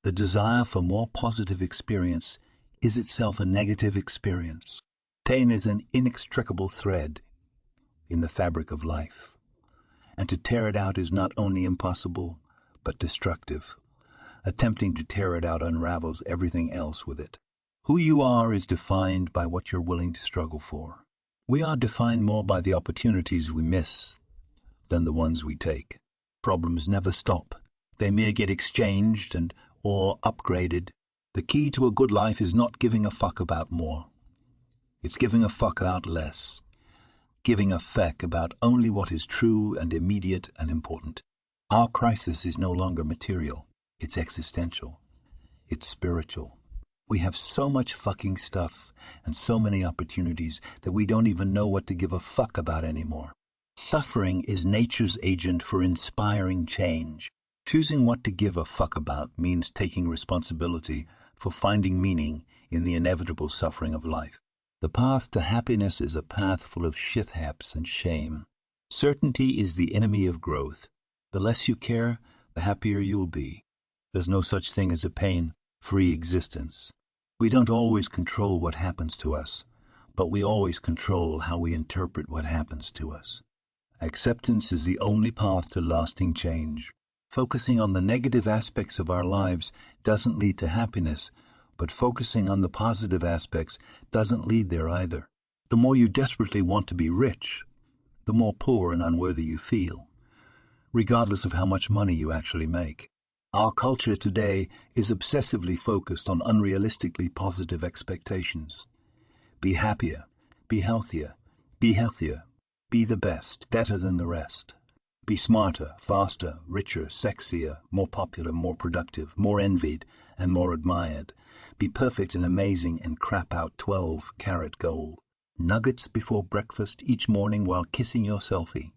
The desire for more positive experience is itself a negative experience. Pain is an inextricable thread in the fabric of life, and to tear it out is not only impossible, but destructive. Attempting to tear it out unravels everything else with it. Who you are is defined by what you're willing to struggle for. We are defined more by the opportunities we miss than the ones we take. Problems never stop. They may get exchanged or upgraded. The key to a good life is not giving a fuck about more. It's giving a fuck about less. Giving a feck about only what is true and immediate and important. Our crisis is no longer material. It's existential. It's spiritual. We have so much fucking stuff and so many opportunities that we don't even know what to give a fuck about anymore. Suffering is nature's agent for inspiring change. Choosing what to give a fuck about means taking responsibility for finding meaning in the inevitable suffering of life. The path to happiness is a path full of shit-haps and shame. Certainty is the enemy of growth. The less you care, the happier you'll be. There's no such thing as a pain-free existence. We don't always control what happens to us, but we always control how we interpret what happens to us. Acceptance is the only path to lasting change. Focusing on the negative aspects of our lives doesn't lead to happiness, but focusing on the positive aspects doesn't lead there either. The more you desperately want to be rich, the more poor and unworthy you feel, regardless of how much money you actually make. Our culture today is obsessively focused on unrealistically positive expectations. Be happier, be healthier, be healthier, be the best, better than the rest. Be smarter, faster, richer, sexier, more popular, more productive, more envied, and more admired. Be perfect and amazing and crap out 12-karat gold. Nuggets before breakfast each morning while kissing your selfie.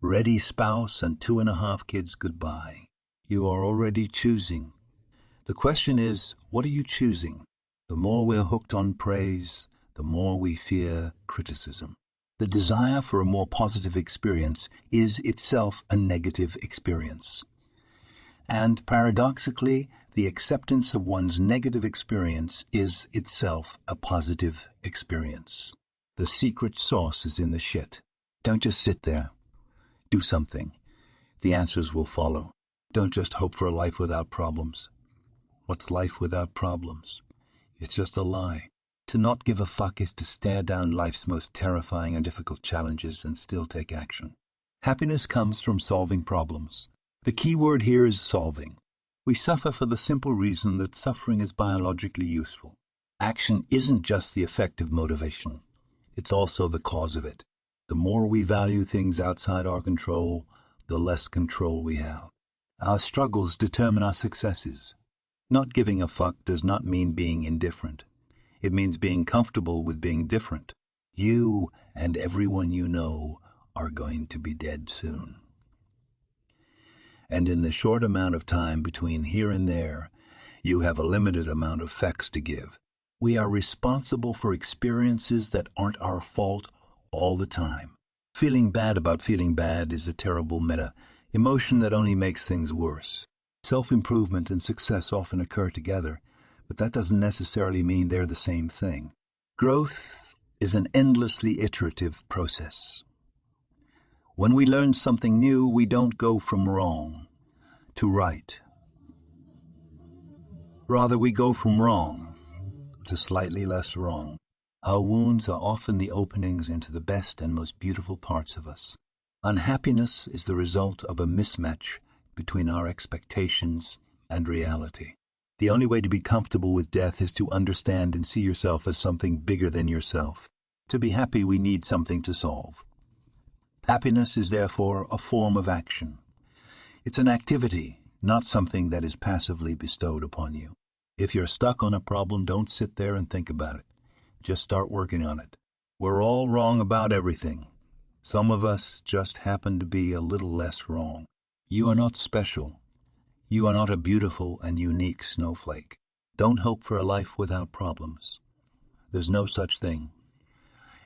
Ready spouse and 2.5 kids goodbye. You are already choosing. The question is, what are you choosing? The more we're hooked on praise, the more we fear criticism. The desire for a more positive experience is itself a negative experience. And paradoxically, the acceptance of one's negative experience is itself a positive experience. The secret sauce is in the shit. Don't just sit there. Do something. The answers will follow. Don't just hope for a life without problems. What's life without problems? It's just a lie. To not give a fuck is to stare down life's most terrifying and difficult challenges and still take action. Happiness comes from solving problems. The key word here is solving. We suffer for the simple reason that suffering is biologically useful. Action isn't just the effect of motivation. It's also the cause of it. The more we value things outside our control, the less control we have. Our struggles determine our successes. Not giving a fuck does not mean being indifferent. It means being comfortable with being different. You and everyone you know are going to be dead soon. And in the short amount of time between here and there, you have a limited amount of facts to give. We are responsible for experiences that aren't our fault all the time. Feeling bad about feeling bad is a terrible emotion that only makes things worse. Self-improvement and success often occur together, but that doesn't necessarily mean they're the same thing. Growth is an endlessly iterative process. When we learn something new, we don't go from wrong to right. Rather, we go from wrong to slightly less wrong. Our wounds are often the openings into the best and most beautiful parts of us. Unhappiness is the result of a mismatch between our expectations and reality. The only way to be comfortable with death is to understand and see yourself as something bigger than yourself. To be happy, we need something to solve. Happiness is therefore a form of action. It's an activity, not something that is passively bestowed upon you. If you're stuck on a problem, don't sit there and think about it. Just start working on it. We're all wrong about everything. Some of us just happen to be a little less wrong. You are not special. You are not a beautiful and unique snowflake. Don't hope for a life without problems. There's no such thing.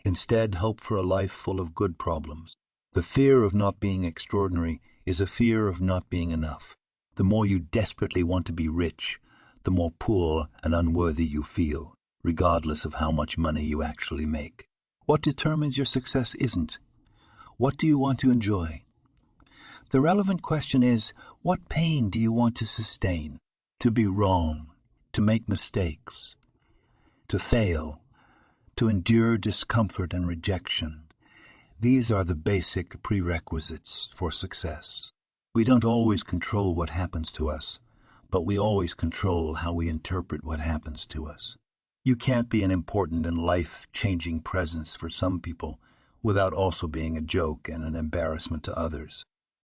Instead, hope for a life full of good problems. The fear of not being extraordinary is a fear of not being enough. The more you desperately want to be rich, the more poor and unworthy you feel, regardless of how much money you actually make. What determines your success isn't, what do you want to enjoy? The relevant question is, what pain do you want to sustain? To be wrong, to make mistakes, to fail, to endure discomfort and rejection. These are the basic prerequisites for success. We don't always control what happens to us, but we always control how we interpret what happens to us. You can't be an important and life-changing presence for some people without also being a joke and an embarrassment to others.